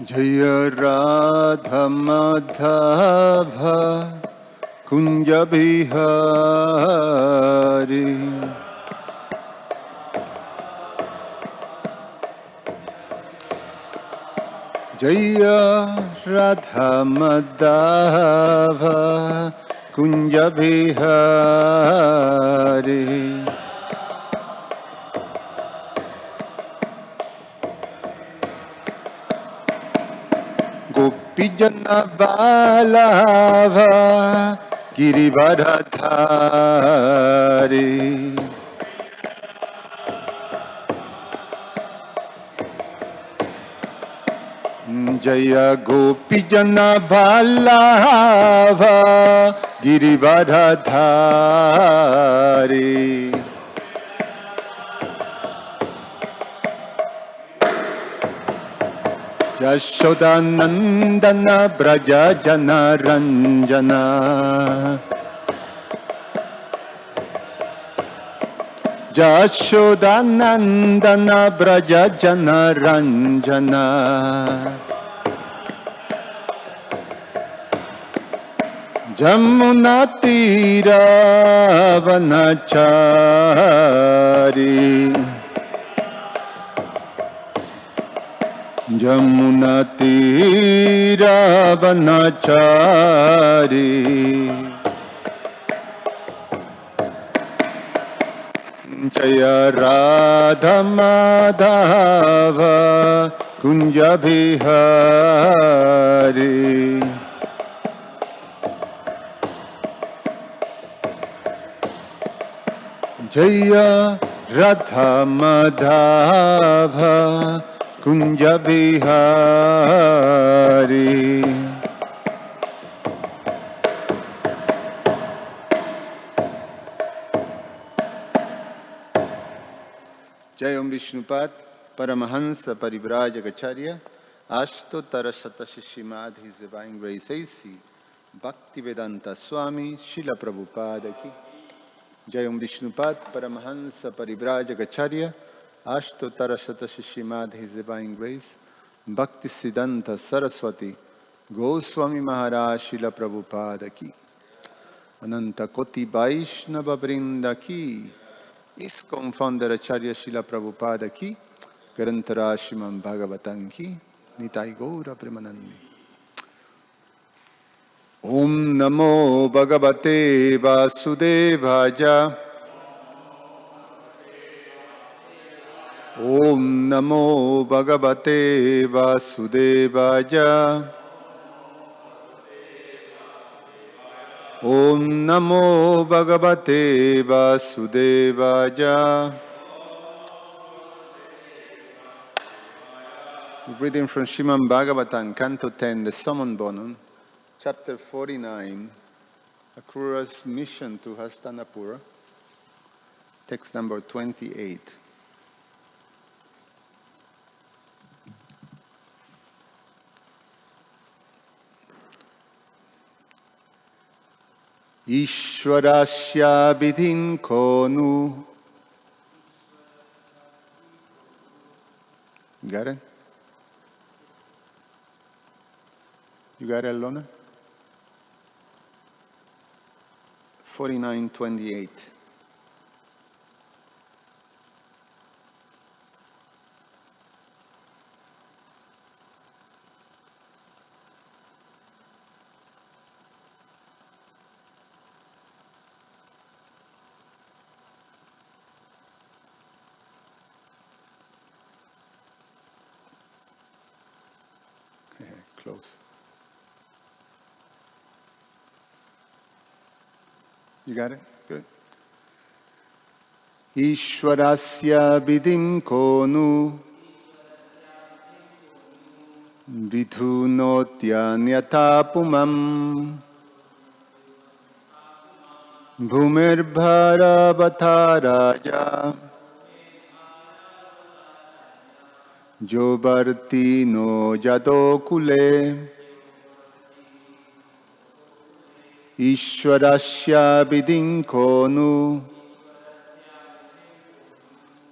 Jaya Radha Madhava Kunja Bihari Jaya Radha Madhava Kunja Bihari Gopijana Balava Girivardhari Jaya Gopijana Balava Girivardhari Yashodanandana Braja Jana Ranjana Yashodanandana Braja Jana Ranjana Jamuna Tira Vanachari Jamuna Tira Vanachari Jaya Radha Madhava Kunja Bihari Jaya Radha Madhava Kunja Bihari Jayam Vishnupad Paramahansa Parivrajagacharya Ashtotara Srimad His Divine Grace A.C. Bhaktivedanta Swami Srila Prabhupada Ki Jayam Vishnupad Paramahansa Parivrajagacharya Ashtotara Srimad His Divine Grace Bhaktisiddhanta Saraswati Goswami Maharaj Srila Prabhupada Ki Ananta Koti Vaishnava Vrinda Ki ISKCON Founder Acharya Srila Prabhupada Ki Grantara Srimad Bhagavatam Ki Nitai Gaura Premanandi Om Namo Bhagavate Vasudevaya Om Namo Bhagavate Vasudevaya Om Namo Bhagavate Vasudevaya. Reading from Srimad Bhagavatam, Canto 10, the Summon Bonum, Chapter 49, Akrura's Mission to Hastinapura, text number 28. Ishwarasya vidhin konu. Got it? You got it, Lona? 49:28. Close. You got it? Good. Ishwarasya vidhim konu vidhunotyanyata pumam bhumirbharavatha raja jobarti no jadokule Ishwarasya vidhin konu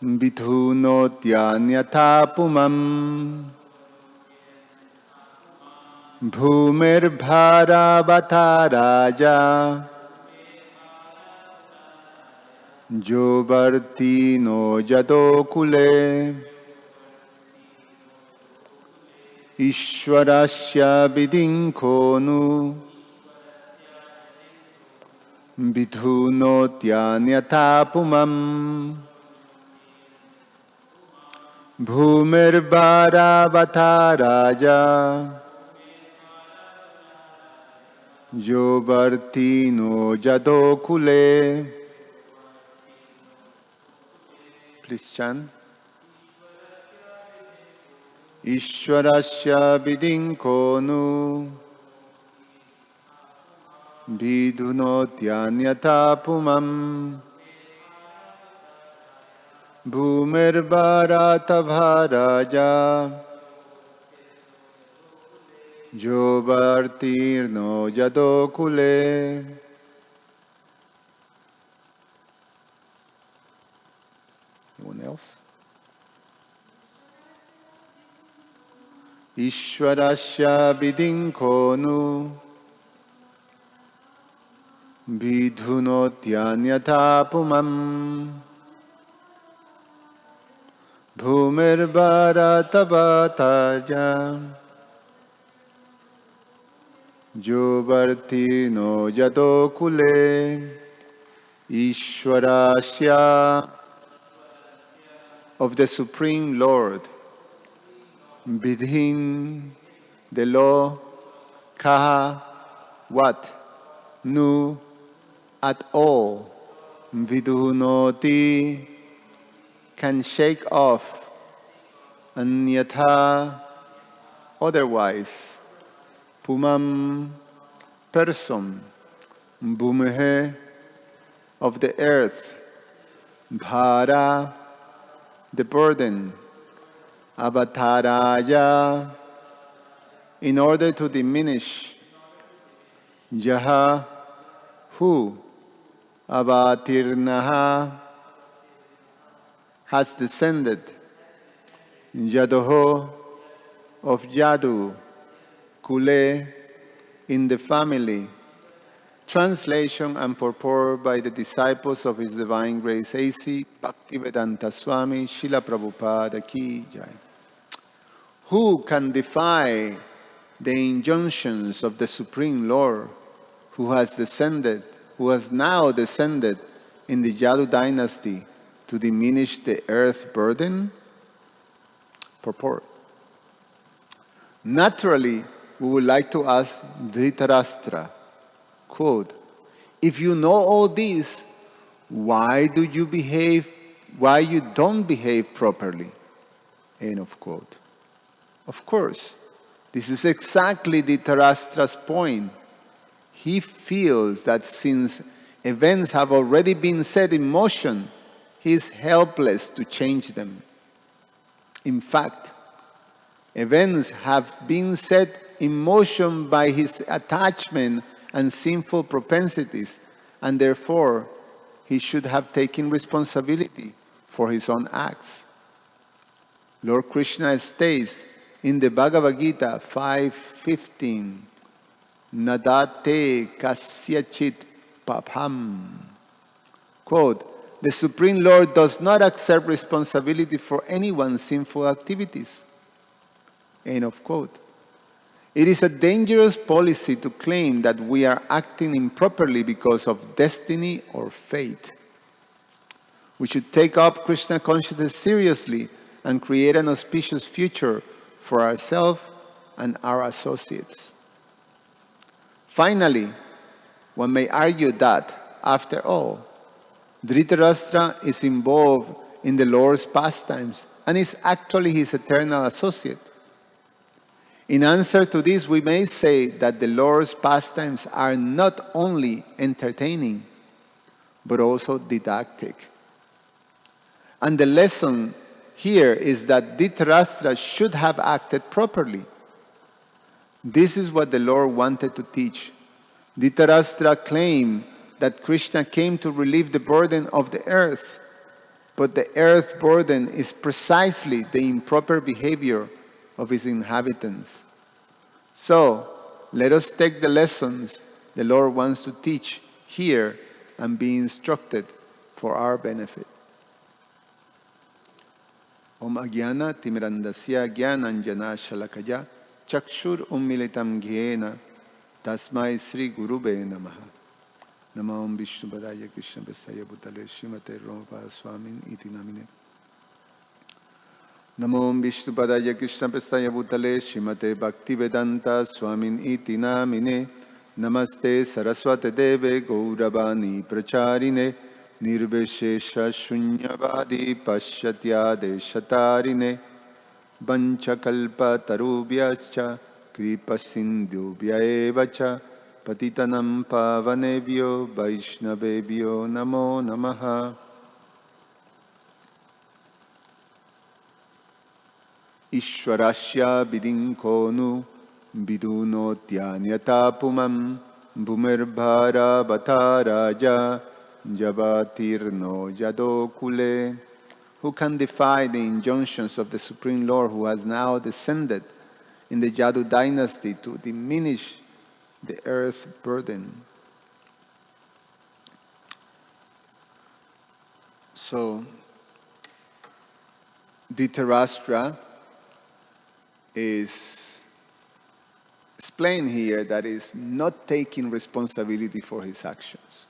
vidhunotyanyata pumam Bhumirbharavata Raja Jovartino Jadokule Ishwarasya Vidinkonu Vidhunotyanyatapumam Bhumirbharavata Raja Jovartino Jadokule. Please chant. Ishwarasya Vidinkonu Vidhunotyanyatapumam Bhumirbharatavaraja Jovartirno Jadokule. Anyone else? Ishwarasya Vidinkonu Vidhunotyanyatapumam Bhumirbharatavataja Jovartino Jadokule. Ishwarasya of the Supreme Lord, Vidhin, the law, Kaha, what, Nu, at all, Vidhunoti, can shake off, Anyatha, otherwise, Pumam, person, Bhumehe, of the earth, Bhara, the burden, Avataraya, in order to diminish, Jaha, who, Avatirnaha, has descended, Jadoho, of Jadu, Kule, in the family. Translation and purport by the disciples of His Divine Grace A.C. Bhaktivedanta Swami Srila Prabhupada Ki Jai. Who can defy the injunctions of the Supreme Lord who has now descended in the Yadu dynasty to diminish the earth's burden? Purport. Naturally, we would like to ask Dhritarashtra, quote, if you know all this, why you don't behave properly? End of quote. Of course, this is exactly Dhritarashtra's point. He feels that since events have already been set in motion, he is helpless to change them. In fact, events have been set in motion by his attachment and sinful propensities, and therefore he should have taken responsibility for his own acts. Lord Krishna states in the Bhagavad Gita 5:15, Nadate kasyachit papam. Quote, the Supreme Lord does not accept responsibility for anyone's sinful activities. End of quote. It is a dangerous policy to claim that we are acting improperly because of destiny or fate. We should take up Krishna consciousness seriously and create an auspicious future for ourselves and our associates. Finally, one may argue that, after all, Dhritarashtra is involved in the Lord's pastimes and is actually his eternal associate. In answer to this, we may say that the Lord's pastimes are not only entertaining, but also didactic. And the lesson here is that Dhritarashtra should have acted properly. This is what the Lord wanted to teach. Dhritarashtra claimed that Krishna came to relieve the burden of the earth, but the earth's burden is precisely the improper behavior of its inhabitants. So, let us take the lessons the Lord wants to teach here and be instructed for our benefit. Om Agyana Timirandasya Gyananjana Shalakaya Chakshur Ummilitam Gyena Tasmai Sri Gurube Namaha. Nama Om Vishnu Padaya Krishna Prestaya Bhutale Srimate Romapada Swamin Iti Namine. Namo Om Vishnu Padaya Krishna Prestaya Bhutale Srimate Bhaktivedanta Swamin Iti Namine. Namaste Saraswate Deve Gauravani Pracharine Nirvishesha Shunyavadi Pashyatya Deshatarine Vanchakalpa Tarubhyascha Kripa Sindhubhya Evacha Patitanam Pavanebhyo Vaishnavebhyo Namo Namaha. Ishwarasya Vidinkonu Vidunotyanyata Pumam Bhumirbhara Bhataraja Javatirno Yadokule. Who can defy the injunctions of the Supreme Lord, who has now descended in the Yadu dynasty to diminish the earth's burden? So, Dhritarashtra is explained here that is not taking responsibility for his actions.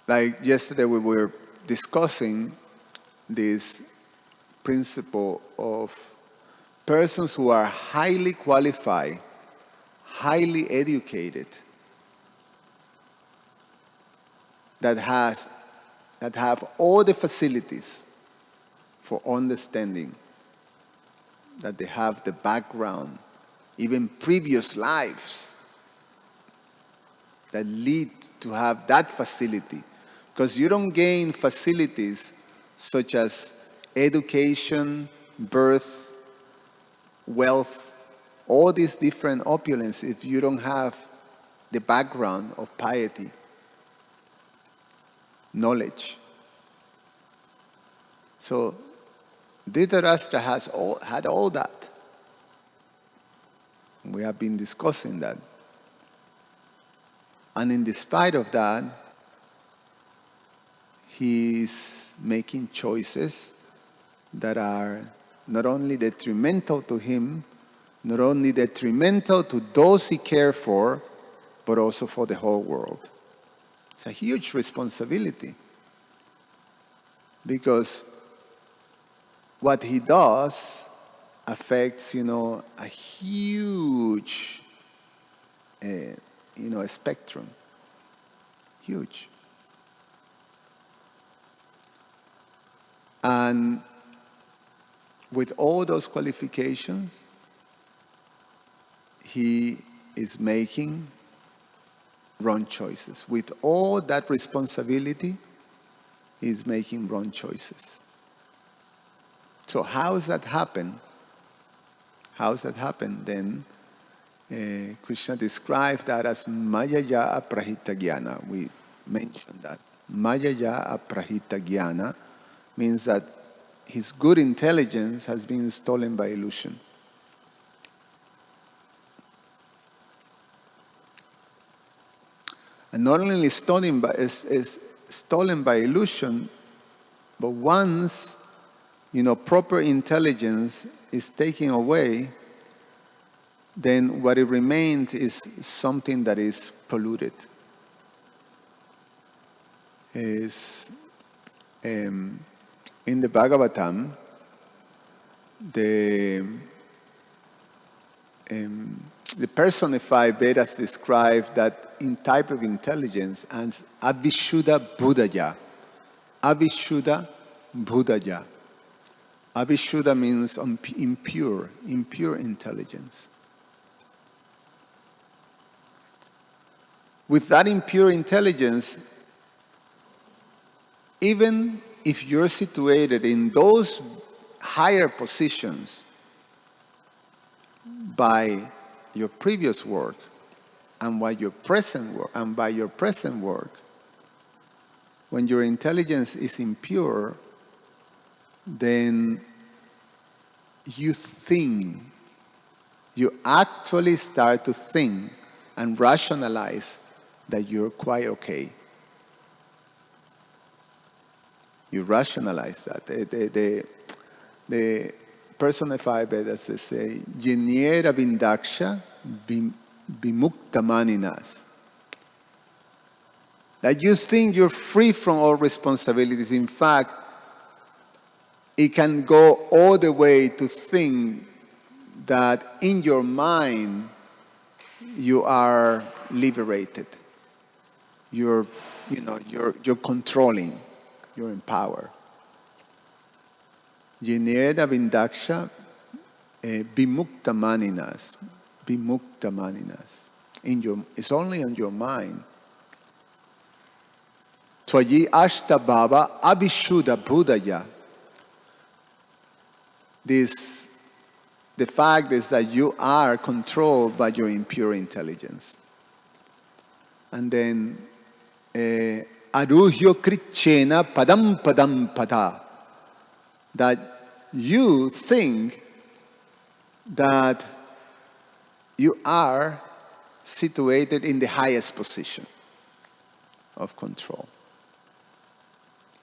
Like yesterday we were discussing this principle of persons who are highly qualified, highly educated, that have all the facilities for understanding, that they have the background, even previous lives, that lead to have that facility. Because you don't gain facilities such as education, birth, wealth, all these different opulence if you don't have the background of piety, knowledge. So Dhritarashtra had all that. We have been discussing that. And in despite of that, he is making choices that are not only detrimental to him, not only detrimental to those he cares for, but also for the whole world. It's a huge responsibility. Because what he does affects, a huge, a spectrum. Huge. And with all those qualifications, he is making wrong choices. With all that responsibility, he is making wrong choices. So how does that happen? How does that happen? Then Krishna described that as Mayaya Aprahita Jnana. We mentioned that. Mayaya Aprahita Jnana means that his good intelligence has been stolen by illusion. And not only stolen by illusion, but once proper intelligence is taken away, then what it remains is something that is polluted. In the Bhagavatam, the personified Vedas describe that in type of intelligence as Abhishuddha Buddhaya. Abhishuddha Buddhaya. Abhishuddha means impure intelligence. With that impure intelligence, even if you're situated in those higher positions by your previous work and by your present work, when your intelligence is impure, then you think, you actually start to think and rationalize that you're quite okay. You rationalize that. The personified Vedas say, Yeniera Vindaksha Vimukta Maninas. That you think you're free from all responsibilities. In fact, it can go all the way to think that in your mind you are liberated. You're controlling. You're in power. Yeniera Vindaksha Vimukta Maninas. Vimukta Maninas. It's only on your mind. Tvayi Ashta Bhava Abhishuddha Buddhaya. The fact is that you are controlled by your impure intelligence. And then, Aruhyo Krichena Padam Padam Pada. That you think that you are situated in the highest position of control.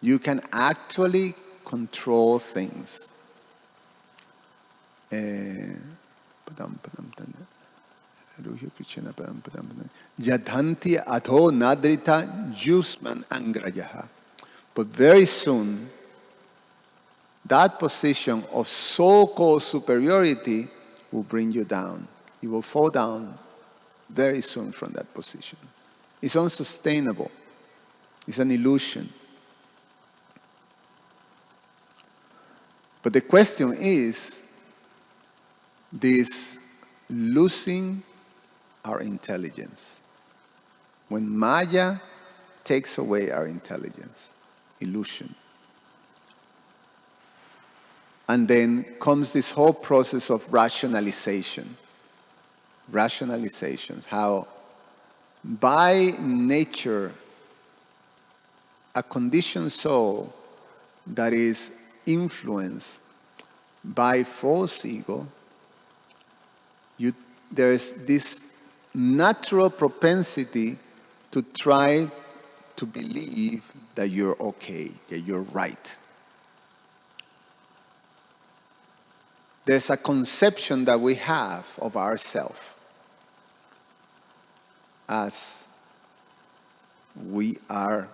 You can actually control things. Yadhanti atho nadrita jusman angrayaha. But very soon, that position of so-called superiority will bring you down. You will fall down very soon from that position. It's unsustainable. It's an illusion. But the question is, this losing our intelligence. When Maya takes away our intelligence, illusion. And then comes this whole process of rationalization. Rationalizations, how by nature, a conditioned soul that is influenced by false ego, there is this natural propensity to try to believe that you're okay, that you're right. There's a conception that we have of ourselves as we are,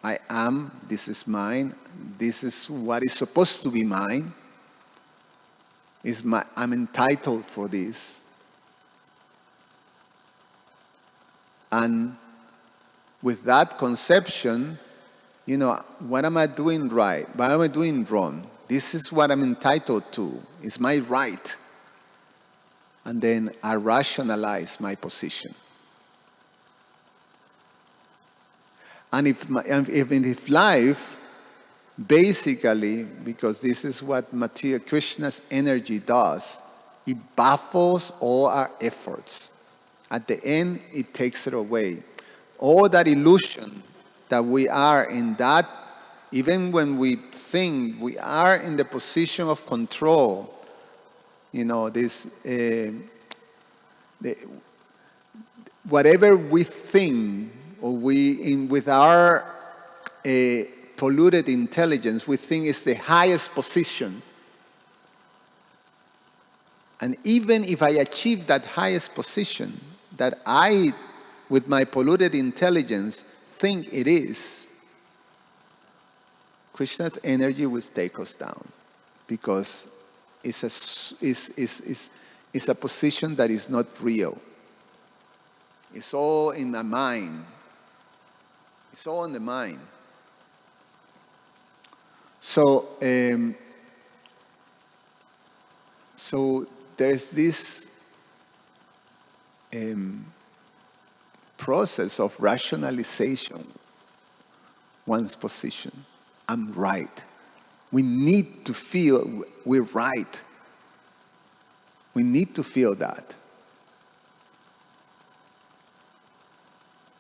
I am, this is mine, this is what is supposed to be mine. I'm entitled for this. And with that conception, what am I doing right? What am I doing wrong? This is what I'm entitled to. It's my right. And then I rationalize my position. And if life, basically, because this is what material Krishna's energy does, it baffles all our efforts. At the end, it takes it away. All that illusion that we are in that, even when we think we are in the position of control, whatever we think, or with our polluted intelligence, we think is the highest position. And even if I achieve that highest position, that I, with my polluted intelligence, think it is, Krishna's energy will take us down, because it's a position that is not real. It's all in the mind. It's all in the mind. So there's this process of rationalization, one's position. I'm right. We need to feel we're right. We need to feel that.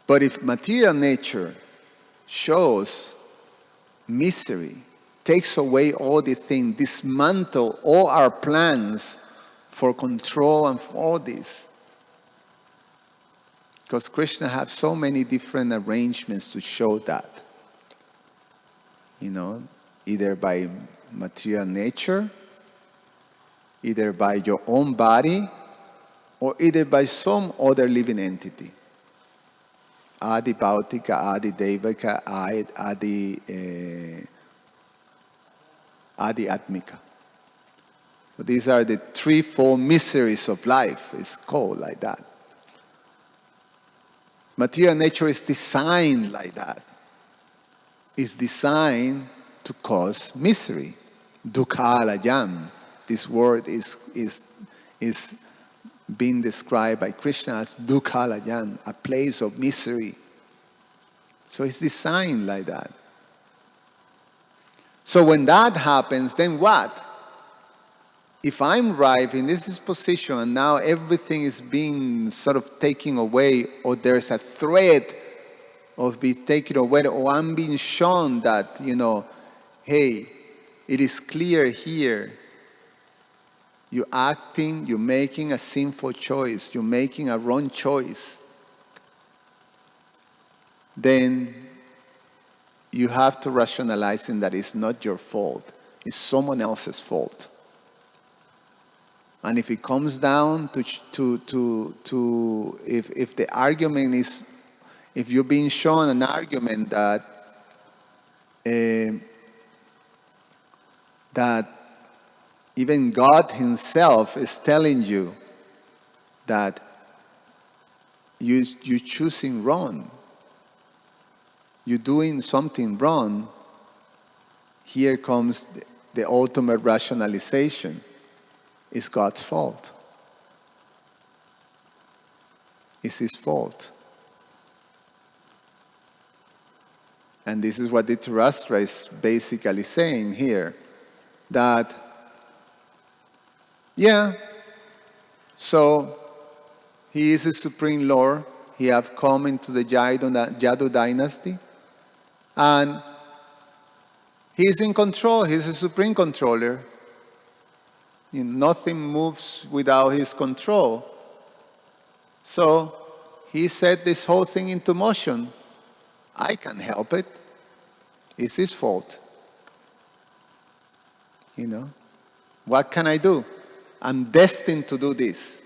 But if material nature shows misery, takes away all the things, dismantle all our plans for control and for all this. Because Krishna has so many different arrangements to show that. Either by material nature, either by your own body, or either by some other living entity. Adi Bhautika, Adi Devika, Adi Atmika. So these are the threefold mysteries of life. It's called like that. Material nature is designed like that. It's designed to cause misery. Dukkhalayam. This word is being described by Krishna as Dukkhalayam, a place of misery. So it's designed like that. So when that happens, then what? If I'm right in this position and now everything is being sort of taken away, or there's a threat of being taken away, or I'm being shown that, hey, it is clear here, you're acting, you're making a sinful choice, you're making a wrong choice, then you have to rationalize that it's not your fault, it's someone else's fault. And if it comes down to if the argument is, if you're being shown an argument that even God Himself is telling you that you're choosing wrong, you're doing something wrong, here comes the ultimate rationalization. It's God's fault. It's His fault. And this is what the Dhritarashtra is basically saying here. That, so he is the Supreme Lord. He have come into the Yadu dynasty. And he's in control. He's the Supreme Controller. Nothing moves without His control. So He set this whole thing into motion. I can't help it. It's His fault. What can I do? I'm destined to do this.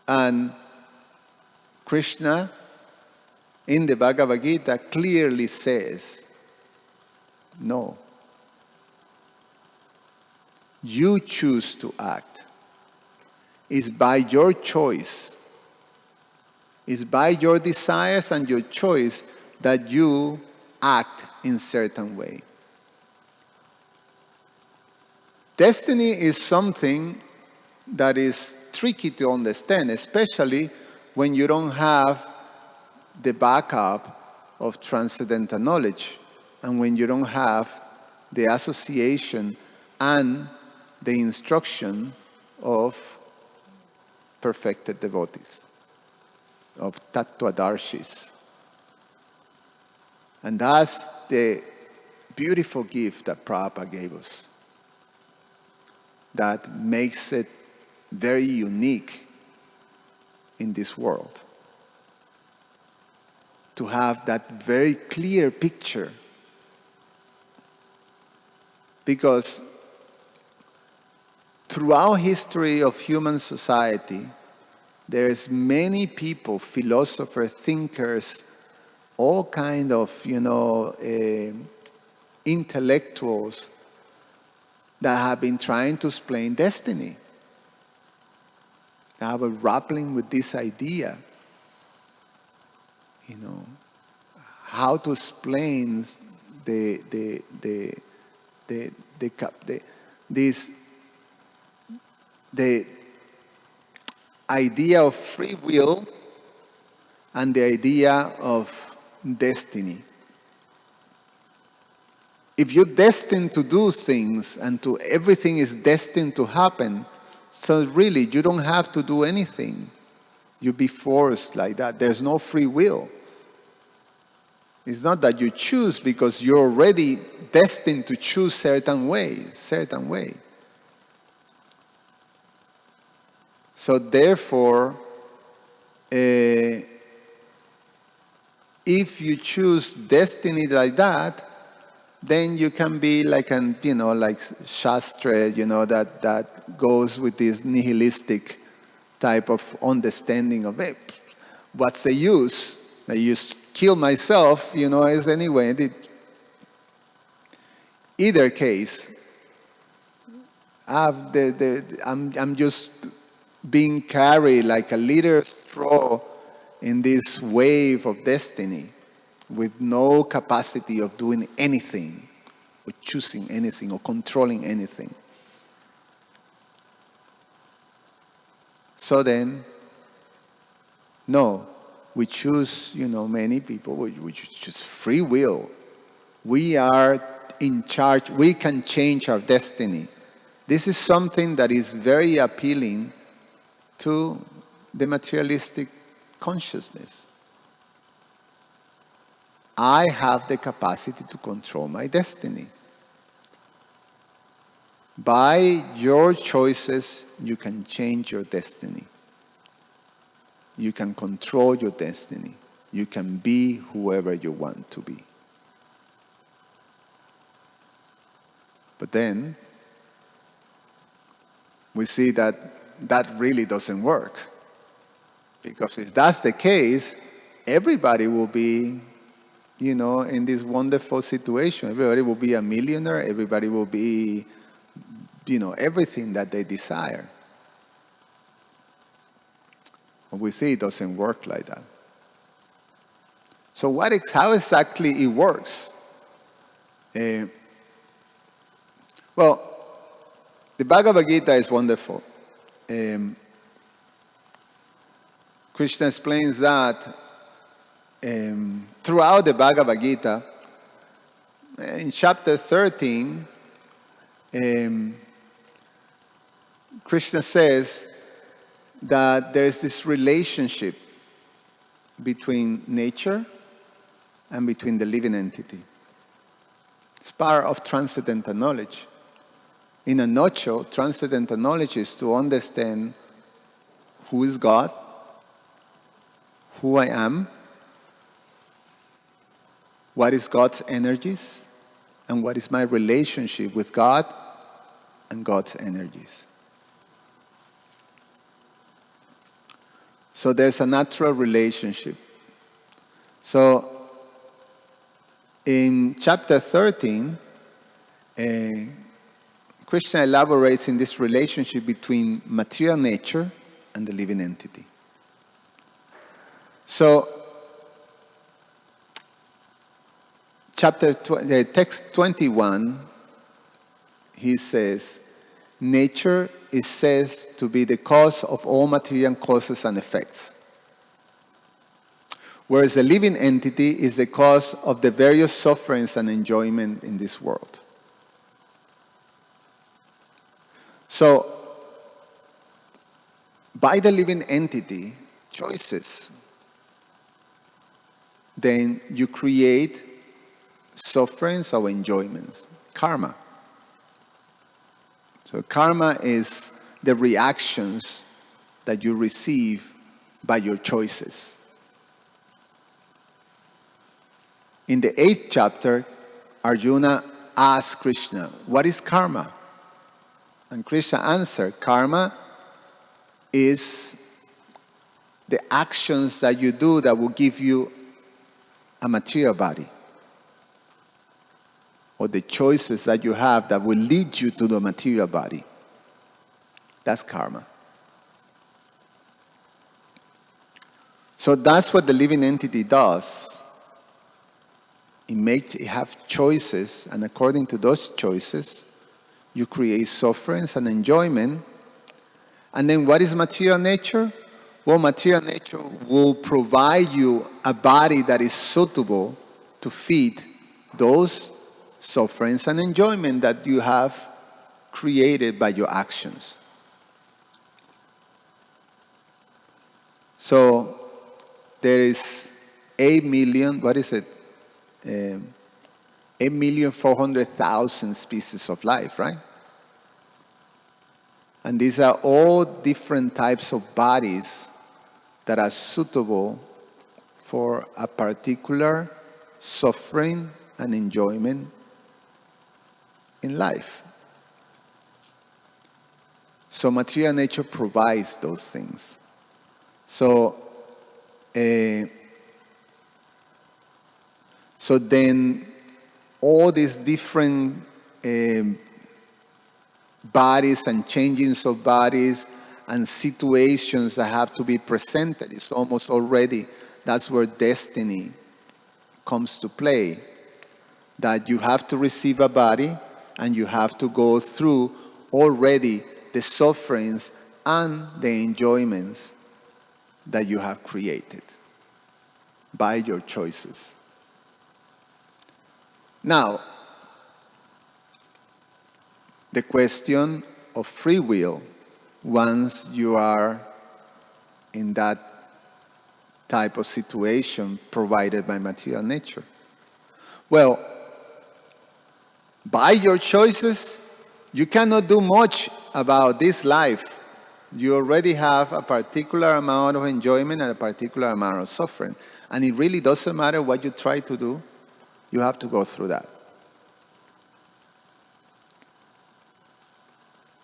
And Krishna in the Bhagavad Gita clearly says, no. You choose to act. It's by your choice. It's by your desires and your choice that you act in certain way. Destiny is something that is tricky to understand, especially when you don't have the backup of transcendental knowledge, and when you don't have the association and the instruction of perfected devotees, of tattvadarshis. And that's the beautiful gift that Prabhupada gave us, that makes it very unique in this world. To have that very clear picture. Because throughout history of human society, there's many people, philosophers, thinkers, all kind of, intellectuals that have been trying to explain destiny. They have been grappling with this idea, how to explain the idea of free will and the idea of destiny. If you're destined to do things and everything is destined to happen, so really you don't have to do anything. You'll be forced like that. There's no free will. It's not that you choose because you're already destined to choose certain way. So therefore, if you choose destiny like that, then you can be like like Shastra, that goes with this nihilistic type of understanding of it. What's the use? I just kill myself, as anyway. Either case, I'm just being carried like a little straw in this wave of destiny with no capacity of doing anything or choosing anything or controlling anything. So then, no, we choose, many people, we choose free will. We are in charge. We can change our destiny. This is something that is very appealing to the materialistic consciousness. I have the capacity to control my destiny. By your choices, you can change your destiny. You can control your destiny. You can be whoever you want to be. But then, we see that really doesn't work. Because if that's the case, everybody will be, in this wonderful situation. Everybody will be a millionaire. Everybody will be, everything that they desire. But we see it doesn't work like that. So how exactly it works? Well, the Bhagavad Gita is wonderful. Krishna explains that throughout the Bhagavad Gita, in chapter 13, Krishna says that there is this relationship between nature and between the living entity. It's part of Transcendental Knowledge. In a nutshell, Transcendental Knowledge is to understand who is God, who I am, what is God's energies, and what is my relationship with God and God's energies. So there's a natural relationship. So in chapter 13, Krishna elaborates in this relationship between material nature and the living entity. So, text 21, he says, nature is said to be the cause of all material causes and effects, whereas the living entity is the cause of the various sufferings and enjoyment in this world. So, by the living entity, choices, then you create sufferings or enjoyments, karma. So karma is the reactions that you receive by your choices. In the 8th chapter, Arjuna asked Krishna, what is karma? And Krishna answered, karma is the actions that you do that will give you a material body, or the choices that you have that will lead you to the material body. That's karma. So that's what the living entity does. It have choices, and according to those choices, you create sufferings and enjoyment. And then what is material nature? Well, material nature will provide you a body that is suitable to feed those sufferings and enjoyment that you have created by your actions. So there is 8 million, what is it? 8,400,000 species of life, right? And these are all different types of bodies that are suitable for a particular suffering and enjoyment in life. So material nature provides those things. So then all these different bodies and changings of bodies and situations that have to be presented, it's almost already, that's where destiny comes to play. That you have to receive a body and you have to go through already the sufferings and the enjoyments that you have created by your choices. Now, the question of free will, once you are in that type of situation provided by material nature. Well, by your choices, you cannot do much about this life. You already have a particular amount of enjoyment and a particular amount of suffering. And it really doesn't matter what you try to do, you have to go through that.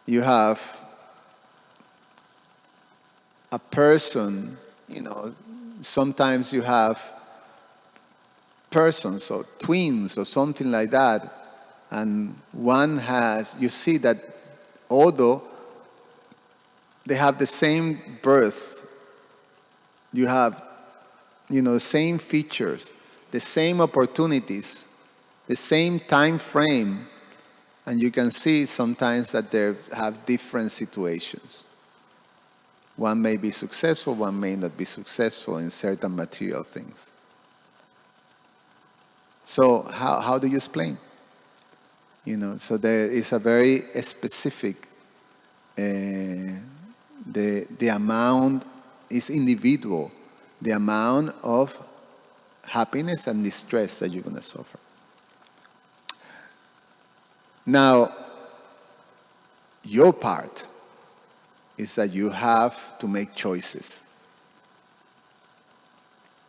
You have a person, sometimes you have persons or twins or something like that, and one you see that although they have the same birth, you have, the same features, the same opportunities, the same time frame, and you can see sometimes that they have different situations. One may be successful, one may not be successful in certain material things. So how do you explain? So there is a very specific, the amount is individual, the amount of happiness and distress that you're going to suffer. Now, your part is that you have to make choices.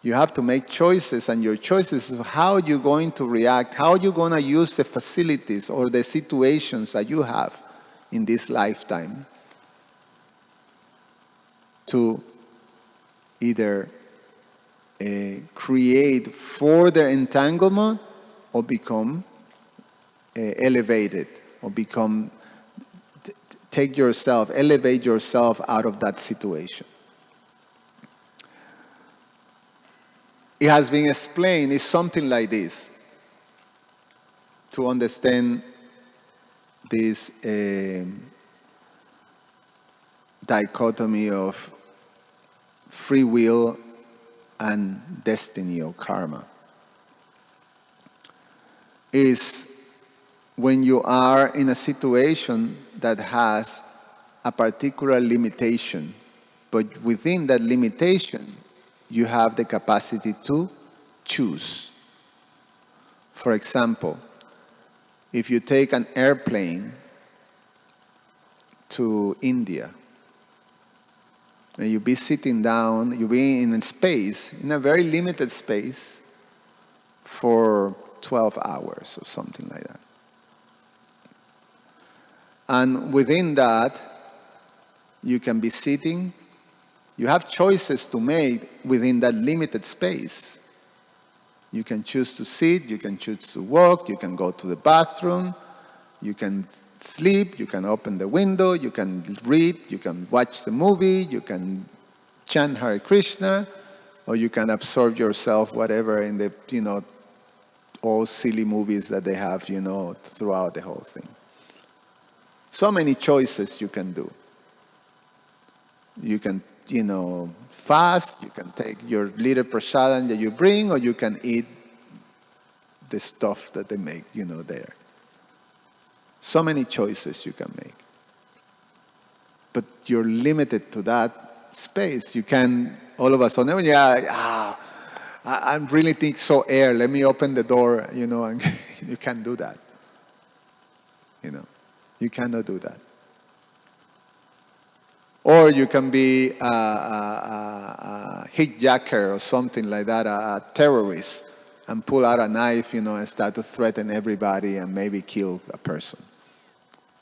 You have to make choices, and your choices is how you're going to react, how you're going to use the facilities or the situations that you have in this lifetime to either create further entanglement or become elevated, or elevate yourself out of that situation. It has been explained, it's something like this, to understand this dichotomy of free will and destiny or karma. Is when you are in a situation that has a particular limitation, but within that limitation, you have the capacity to choose. For example, if you take an airplane to India, and you be sitting down, you be in a space, in a very limited space, for 12 hours or something like that. And within that, you can be sitting. You have choices to make within that limited space. You can choose to sit, you can choose to walk, you can go to the bathroom, you can sleep, you can open the window, you can read, you can watch the movie, you can chant Hare Krishna, or you can absorb yourself, whatever, in the, all silly movies that they have, throughout the whole thing. So many choices you can do. You can, fast, you can take your little prasadam that you bring, or you can eat the stuff that they make, there. So many choices you can make. But you're limited to that space. You can, all of a sudden, I really think so air, let me open the door, and you can't do that. You cannot do that. Or you can be a hijacker or something like that, a terrorist, and pull out a knife, and start to threaten everybody and maybe kill a person.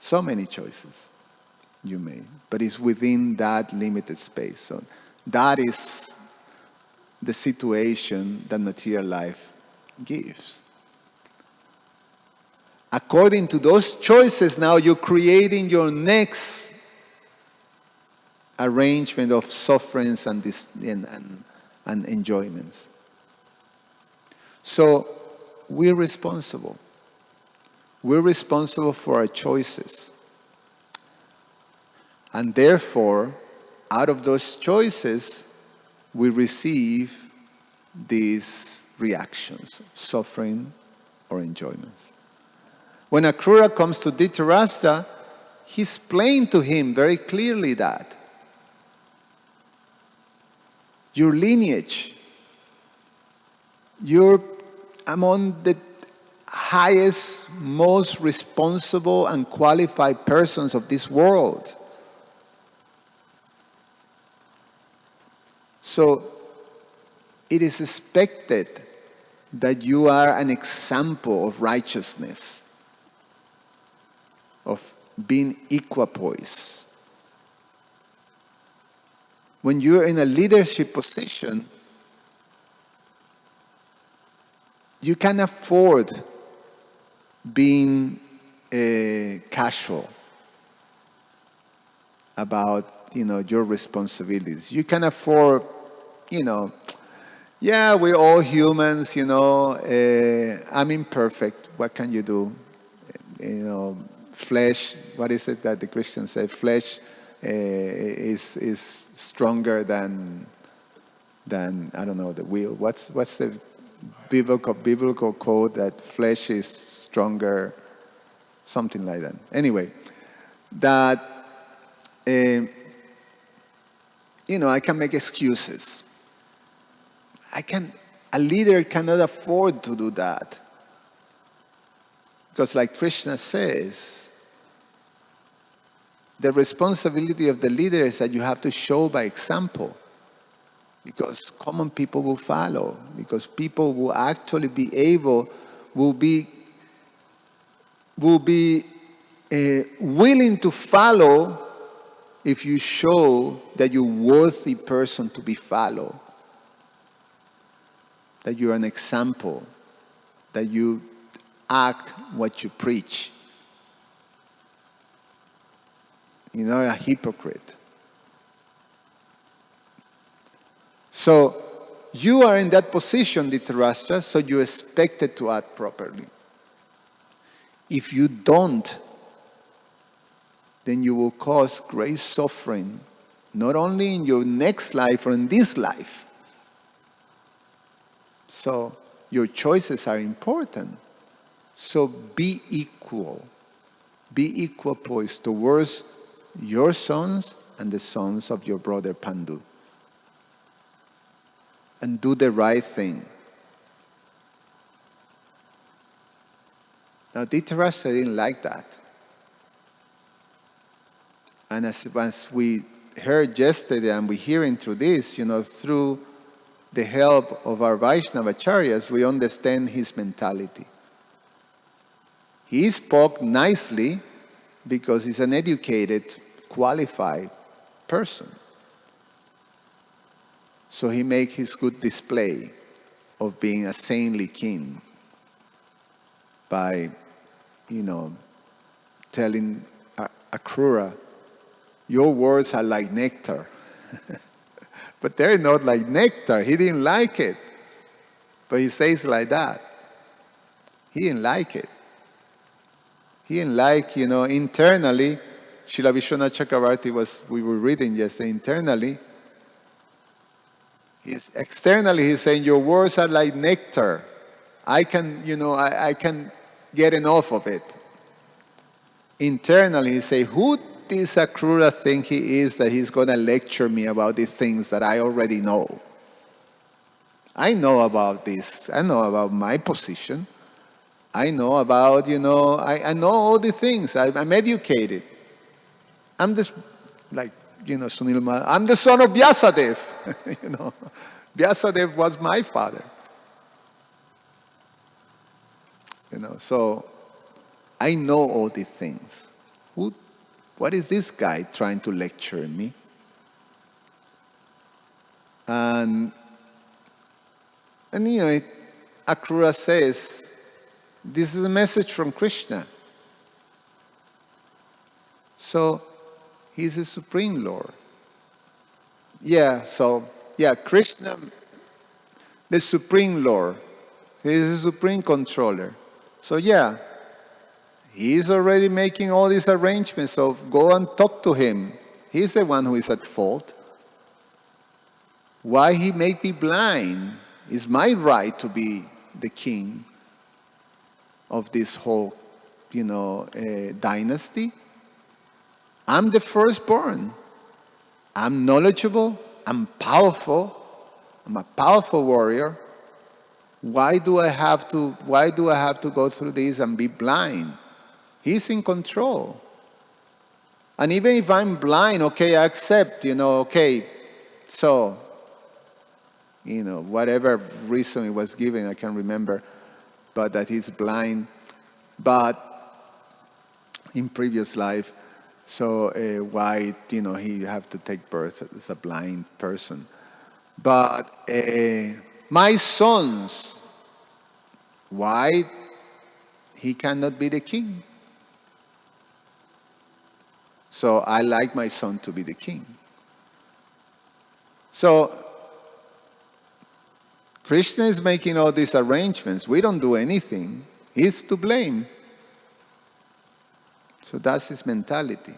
So many choices you made, but it's within that limited space. So that is the situation that material life gives. According to those choices, now you're creating your next arrangement of sufferings and enjoyments. So we're responsible. We're responsible for our choices. And therefore, out of those choices, we receive these reactions, suffering or enjoyments. When Akrura comes to Dhritarashtra, he explained to him very clearly that your lineage, you're among the highest, most responsible and qualified persons of this world. So it is expected that you are an example of righteousness, of being equipoise. When you're in a leadership position, you can afford being casual about, your responsibilities. You can afford, yeah, we're all humans, I'm imperfect. What can you do? Flesh, what is it that the Christians say? Flesh is stronger than I don't know, the will. What's the biblical code that flesh is stronger? Something like that. Anyway, that I can make excuses. A leader cannot afford to do that. Because like Krishna says, the responsibility of the leader is that you have to show by example. Because common people will follow. Because people will actually will be willing to follow if you show that you're a worthy person to be followed. That you're an example. That you act what you preach. You're not a hypocrite. So you are in that position, Dhritarashtra, so you're expected to act properly. If you don't, then you will cause great suffering, not only in your next life or in this life. So your choices are important. So be equal. Be equipoise towards your sons and the sons of your brother Pandu. And do the right thing. Now, Dhritarashtra didn't like that. And as we heard yesterday, and we're hearing through this, through the help of our Vaishnava Acharyas, we understand his mentality. He spoke nicely because he's an educated, qualified person. So he makes his good display of being a saintly king by, telling Akrura, your words are like nectar. But they're not like nectar. He didn't like it. But he says like that. He didn't like it. He didn't like, internally, Srila Vishwanath Chakravarti we were reading yesterday, internally, externally he's saying, your words are like nectar. I can get enough of it. Internally he say, who this Akrura think he is that he's going to lecture me about these things that I already know? I know about this. I know about my position. I know about, I know all the things. I'm educated. I'm this, like, Sunil I'm the son of Vyasadev. Vyasadev was my father. So I know all these things. What is this guy trying to lecture me? And Akrura says, this is a message from Krishna. So he's a Supreme Lord. Krishna, the Supreme Lord. He's the Supreme Controller. So he's already making all these arrangements, so go and talk to him. He's the one who is at fault. Why he make me blind? It's my right to be the king of this whole, dynasty. I'm the firstborn. I'm knowledgeable. I'm powerful. I'm a powerful warrior. Why do I have to go through this and be blind? He's in control. And even if I'm blind, okay, I accept, so, whatever reason it was given, I can't remember, but that he's blind, but in previous life, so why, he have to take birth as a blind person. But my sons, why he cannot be the king? So I like my son to be the king. So Krishna is making all these arrangements. We don't do anything. He's to blame. So that's his mentality.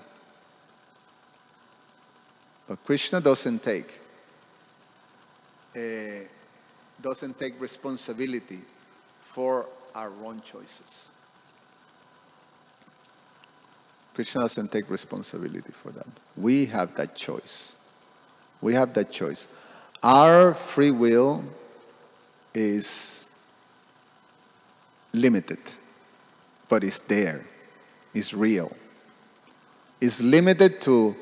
But Krishna doesn't take responsibility for our own choices. Krishna doesn't take responsibility for that. We have that choice. We have that choice. Our free will is limited, but it's there. It's real. It's limited to,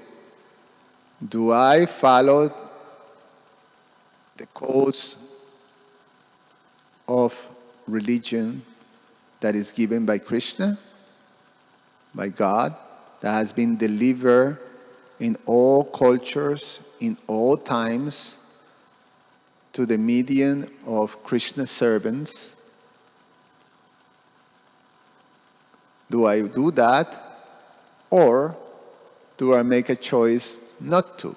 do I follow the codes of religion that is given by Krishna, by God, that has been delivered in all cultures, in all times, to the medium of Krishna's servants? Do I do that, or do I make a choice not to?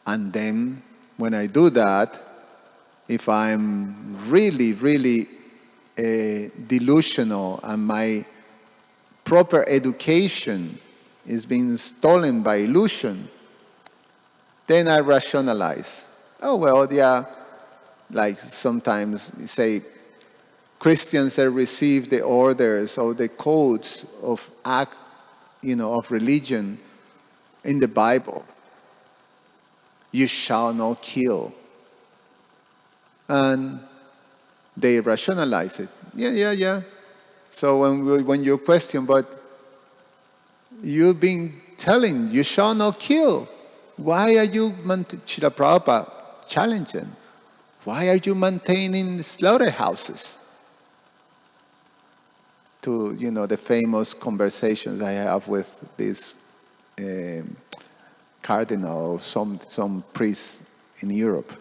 And then, when I do that, if I'm really, really delusional and my proper education is being stolen by illusion, then I rationalize. Oh, well, like sometimes you say, Christians have received the orders or the codes of of religion in the Bible. You shall not kill. And they rationalize it. Yeah. So when you question, but you've been telling, you shall not kill. Why are you, Srila Prabhupada challenging? Why are you maintaining slaughterhouses? To, the famous conversations I have with this cardinal, some priest in Europe.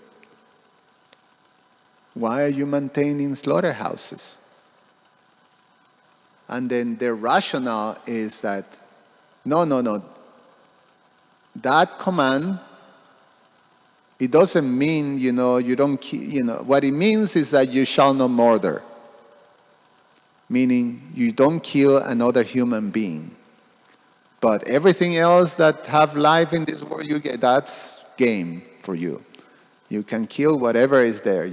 Why are you maintaining slaughterhouses? And then their rationale is that, no. That command, it doesn't mean, you don't, what it means is that you shall not murder. Meaning, you don't kill another human being. But everything else that have life in this world, that's game for you. You can kill whatever is there,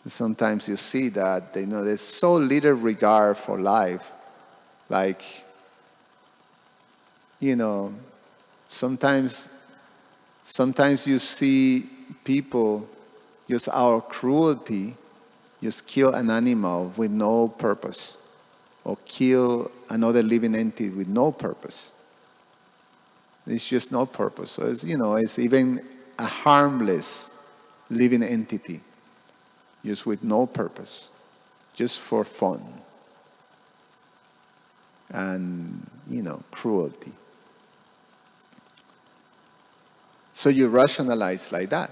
Sometimes you see that, there's so little regard for life. Like, you know, sometimes you see people use our cruelty, just kill an animal with no purpose, or kill another living entity with no purpose. There's just no purpose. So it's even a harmless living entity, just with no purpose, just for fun. And, cruelty. So you rationalize like that.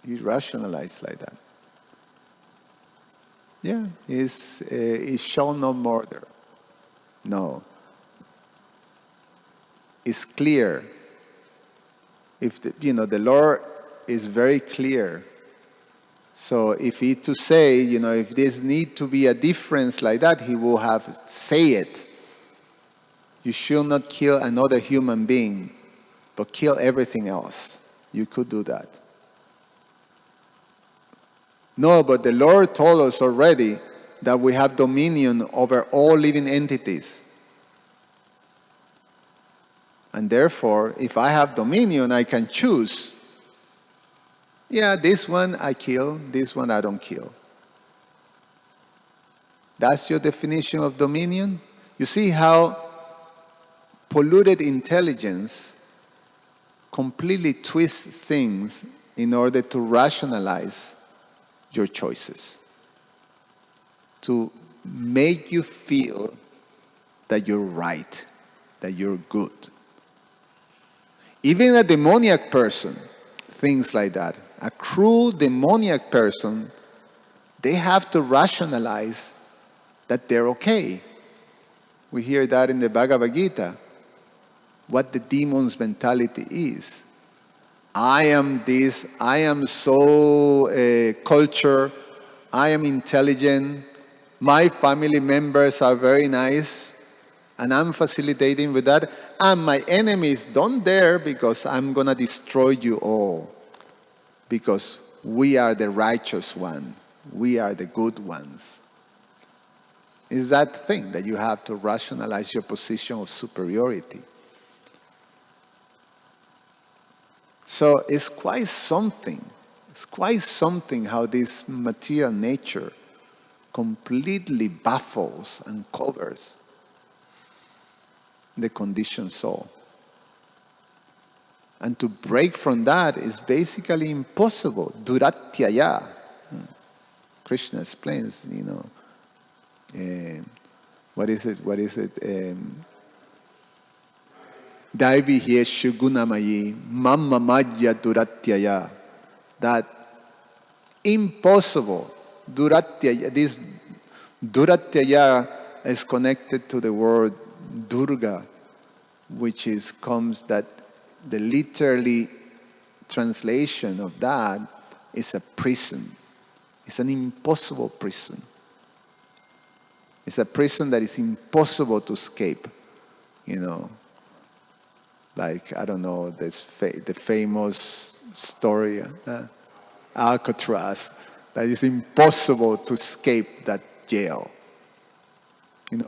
You rationalize like that. Yeah, it shall not murder. No. It's clear. If the Lord is very clear. So if he to say, if there's need to be a difference like that, he will have say it. You should not kill another human being, but kill everything else. You could do that. No, but the Lord told us already that we have dominion over all living entities. And therefore, if I have dominion, I can choose. Yeah, this one I kill, this one I don't kill. That's your definition of dominion? You see how polluted intelligence completely twists things in order to rationalize your choices, to make you feel that you're right, that you're good. Even a demoniac person thinks like that. A cruel demoniac person, they have to rationalize that they're okay. We hear that in the Bhagavad Gita, what the demon's mentality is. I am this, I am so cultured, I am intelligent, my family members are very nice, and I'm facilitating with that. And my enemies, don't dare, because I'm going to destroy you all. Because we are the righteous ones. We are the good ones. It's that thing that you have to rationalize your position of superiority. So it's quite something. It's quite something how this material nature completely baffles and covers the conditioned soul. And to break from that is basically impossible. Duratyaya. Krishna explains, what is it? Daivi hieshu gunamayi mamma madhya duratyaya. That impossible. Duratyaya. This duratyaya is connected to the word Durga, which comes that the literally translation of that is a prison. It's an impossible prison. It's a prison that is impossible to escape. Like, I don't know, the famous story, Alcatraz, that it's impossible to escape that jail.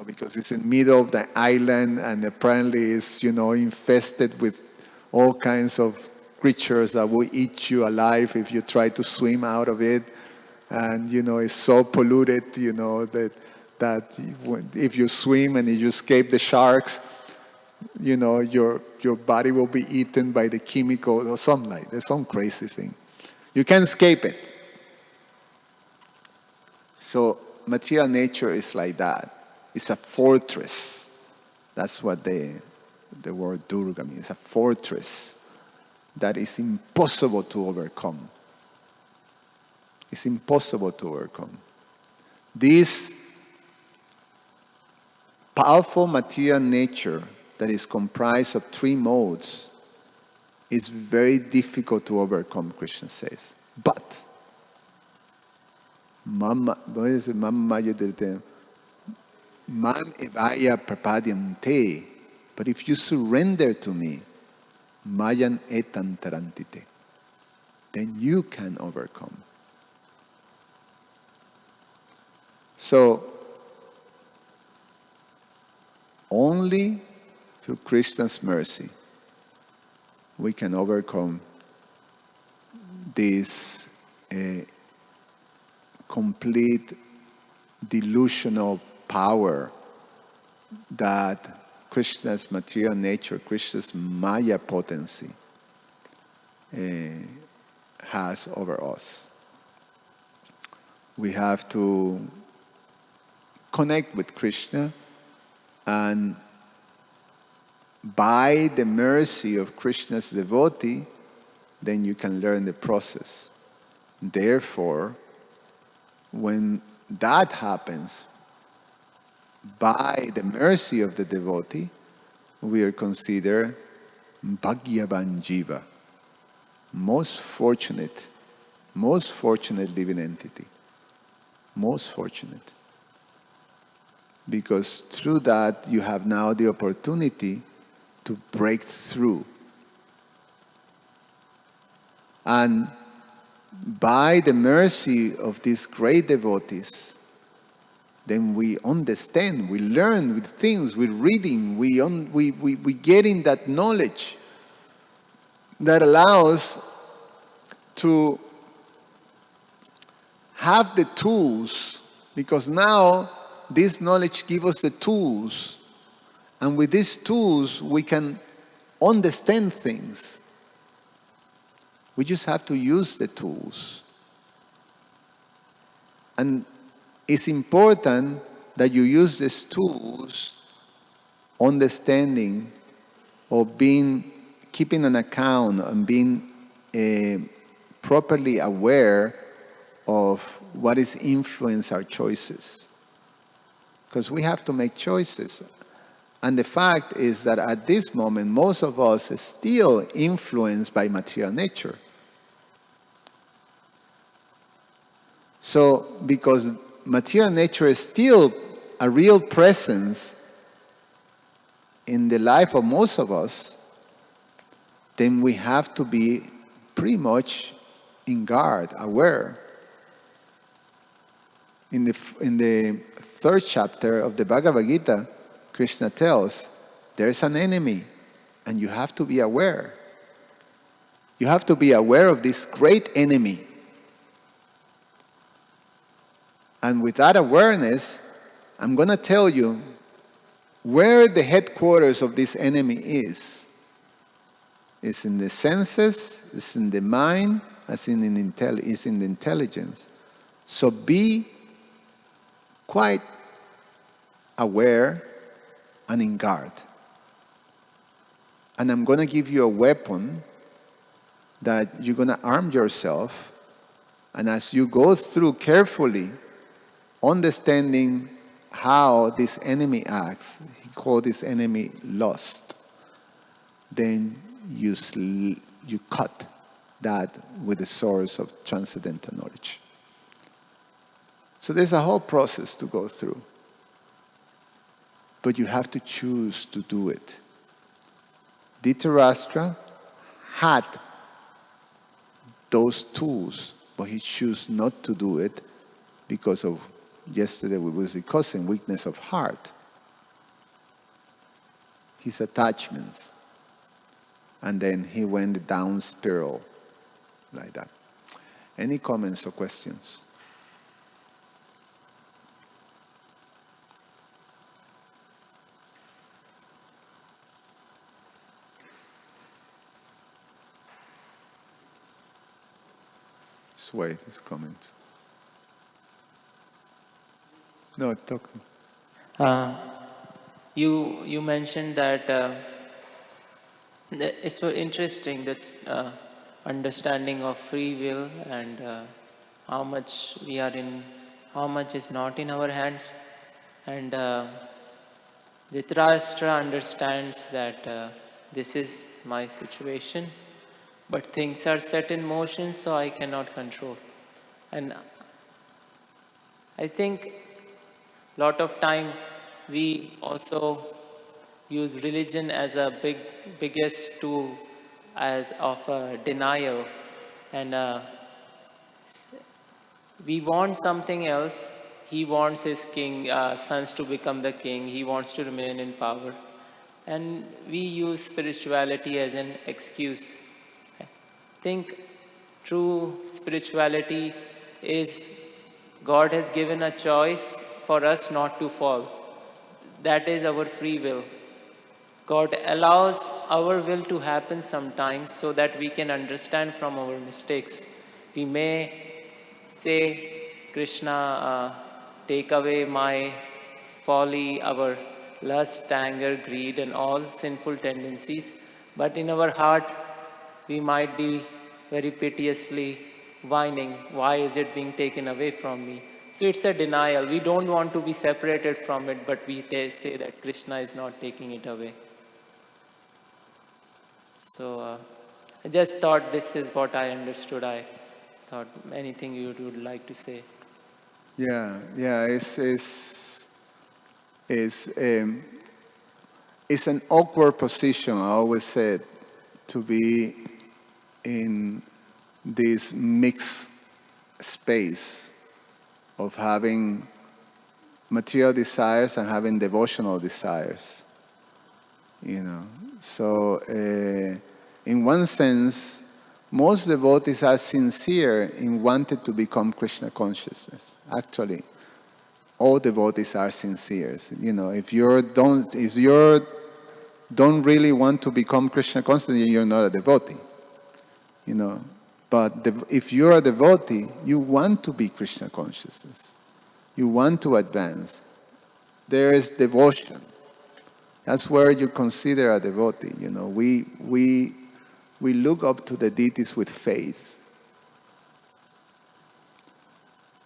Because it's in the middle of the island and apparently it's, infested with all kinds of creatures that will eat you alive if you try to swim out of it. And, it's so polluted, that if you swim and you escape the sharks, your body will be eaten by the chemical or something like that. There's some crazy thing. You can't escape it. So material nature is like that. It's a fortress. That's what the word Durga means. A fortress that is impossible to overcome. It's impossible to overcome. This powerful material nature that is comprised of three modes is very difficult to overcome, Krishna says. But, Mam evaya prapadyante. But if you surrender to me, mayan etan tarantite, then you can overcome. So, only through Krishna's mercy we can overcome this complete delusional power that Krishna's material nature, Krishna's Maya potency has over us. We have to connect with Krishna, and by the mercy of Krishna's devotee, then you can learn the process. Therefore, when that happens, by the mercy of the devotee, we are considered Bhagyavan Jiva, most fortunate living entity. Most fortunate. Because through that you have now the opportunity to break through. And by the mercy of these great devotees, then we understand, we learn with things, we're reading, we getting that knowledge that allows to have the tools, because now this knowledge gives us the tools, and with these tools we can understand things. We just have to use the tools. And it's important that you use these tools, understanding or keeping an account and being properly aware of what is influence our choices. Because we have to make choices. And the fact is that at this moment, most of us are still influenced by material nature. So, because material nature is still a real presence in the life of most of us, then we have to be pretty much in guard, aware. In the third chapter of the Bhagavad Gita, Krishna tells, there is an enemy, and you have to be aware. You have to be aware of this great enemy. And with that awareness, I'm going to tell you where the headquarters of this enemy is. It's in the senses, it's in the mind, it's in the intelligence. So be quite aware and in guard. And I'm going to give you a weapon that you're going to arm yourself, and as you go through carefully, understanding how this enemy acts, he called this enemy lust, then you cut that with the source of transcendental knowledge. So there's a whole process to go through. But you have to choose to do it. Dhritarashtra had those tools, but he chose not to do it because of, yesterday we was discussing, weakness of heart. His attachments. And then he went down spiral like that. Any comments or questions? Just wait, his comments. No, talk. You mentioned that it's so interesting that understanding of free will and how much we are in, how much is not in our hands, and Dhritarashtra understands that this is my situation, but things are set in motion, so I cannot control. And I think a lot of time we also use religion as a biggest tool as of a denial, and we want something else, he wants his sons to become the king. He wants to remain in power. And we use spirituality as an excuse. I think true spirituality is God has given a choice for us not to fall. That is our free will. God allows our will to happen sometimes so that we can understand from our mistakes. We may say, Krishna, take away my folly, our lust, anger, greed, and all sinful tendencies. But in our heart, we might be very piteously whining, why is it being taken away from me? So it's a denial. We don't want to be separated from it, but we say that Krishna is not taking it away. So I just thought this is what I understood. I thought anything you would like to say. Yeah, it's an awkward position, I always said, to be in this mixed space of having material desires and having devotional desires. So in one sense, most devotees are sincere in wanting to become Krishna consciousness. Actually, all devotees are sincere. If you don't really want to become Krishna consciousness, you're not a devotee. But if you're a devotee, you want to be Krishna consciousness. You want to advance. There is devotion. That's where you consider a devotee. We look up to the deities with faith.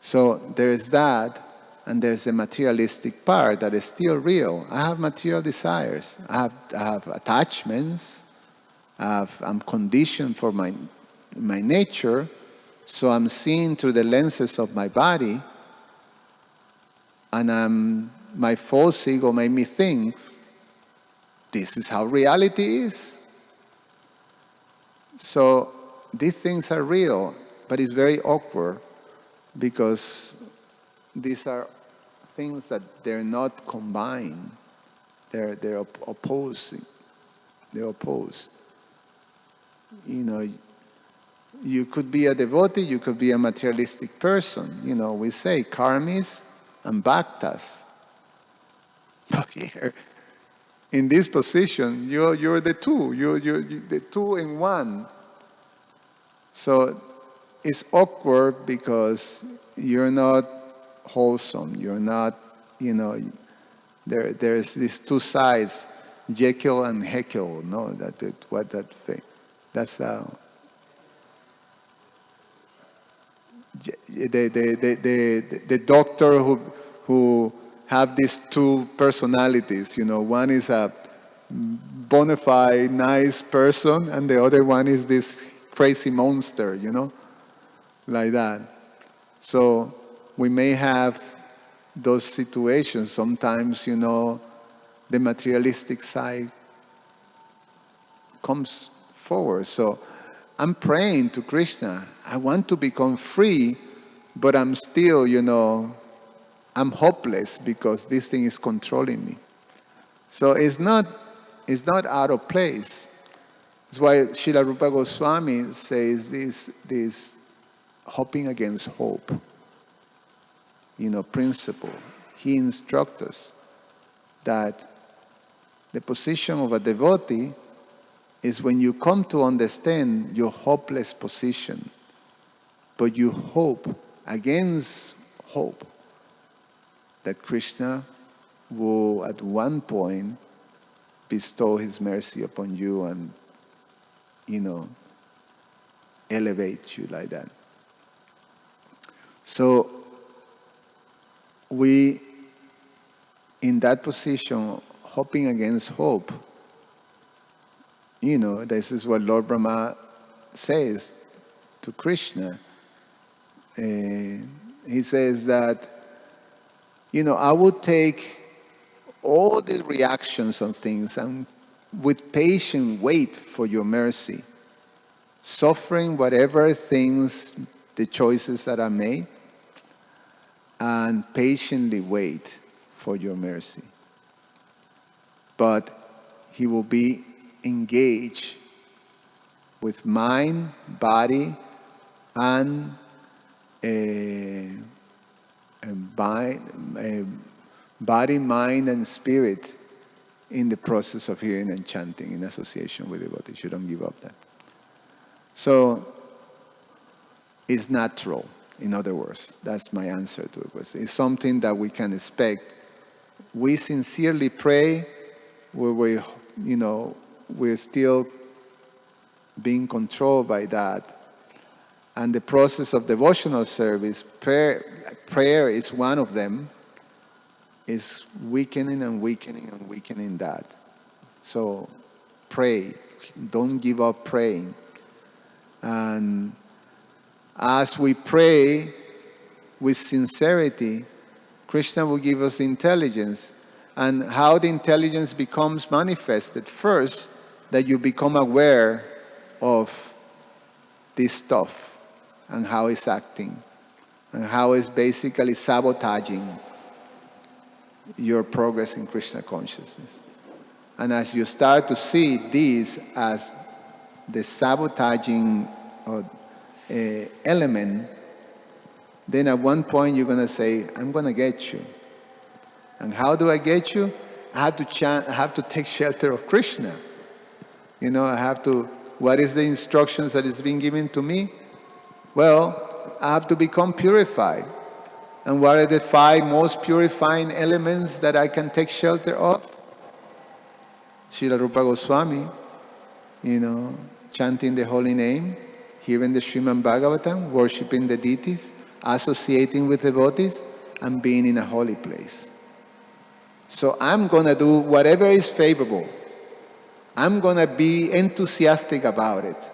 So there is that, and there's a materialistic part that is still real. I have material desires. I have attachments. I'm conditioned for my nature, so I'm seeing through the lenses of my body, and my false ego made me think this is how reality is. So these things are real, but it's very awkward because these are things that they're not combined. They're opposing. They're opposed. You could be a devotee, you could be a materialistic person. We say karmis and bhaktas. But here, in this position, you're the two. You're the two in one. So it's awkward because you're not wholesome. You're not, there's these two sides, Jekyll and Heckle. No, that thing. That's the doctor who have these two personalities. One is a bona fide nice person, and the other one is this crazy monster. Like that. So we may have those situations. Sometimes, the materialistic side comes forward. So I'm praying to Krishna. I want to become free, but I'm still, I'm hopeless because this thing is controlling me. So it's not out of place. That's why Srila Rupa Goswami says this hoping against hope, principle. He instructs us that the position of a devotee is when you come to understand your hopeless position, but you hope against hope that Krishna will at one point bestow his mercy upon you and, elevate you like that. So we, in that position, hoping against hope, this is what Lord Brahma says to Krishna. He says that, I would take all the reactions on things and with patience wait for your mercy, suffering whatever things, the choices that are made. and patiently wait for your mercy. But he will be engaged with mind, body, and body, mind, and spirit in the process of hearing and chanting in association with devotees. You don't give up that. So it's natural, in other words. That's my answer to it. It's something that we can expect. We sincerely pray where we're still being controlled by that. And the process of devotional service, prayer is one of them, is weakening and weakening and weakening that. So pray. Don't give up praying. And as we pray with sincerity, Krishna will give us intelligence. And how the intelligence becomes manifested? First, that you become aware of this stuff and how it's acting and how it's basically sabotaging your progress in Krishna consciousness. And as you start to see this as the sabotaging element, then at one point you're going to say, I'm going to get you. And how do I get you? I have to chant, I have to take shelter of Krishna. I have to, what is the instructions that is being given to me? Well, I have to become purified. And what are the 5 most purifying elements that I can take shelter of? Srila Rupa Goswami, chanting the holy name, hearing the Srimad Bhagavatam, worshipping the deities, associating with devotees, and being in a holy place. So I'm going to do whatever is favorable. I'm going to be enthusiastic about it.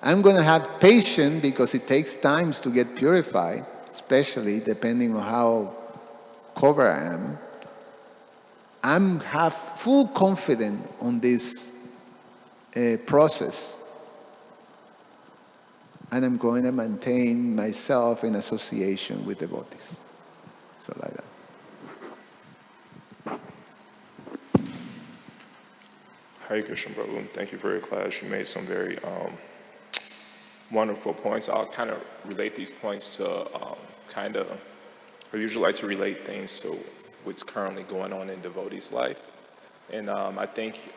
I'm going to have patience because it takes time to get purified, especially depending on how covered I am. I'm have full confidence on this process. And I'm going to maintain myself in association with devotees. So like that. Hare Krishna, Prabhu. Thank you for your class. You made some very wonderful points. I'll kind of relate these points to I usually like to relate things to what's currently going on in devotees' life. And I think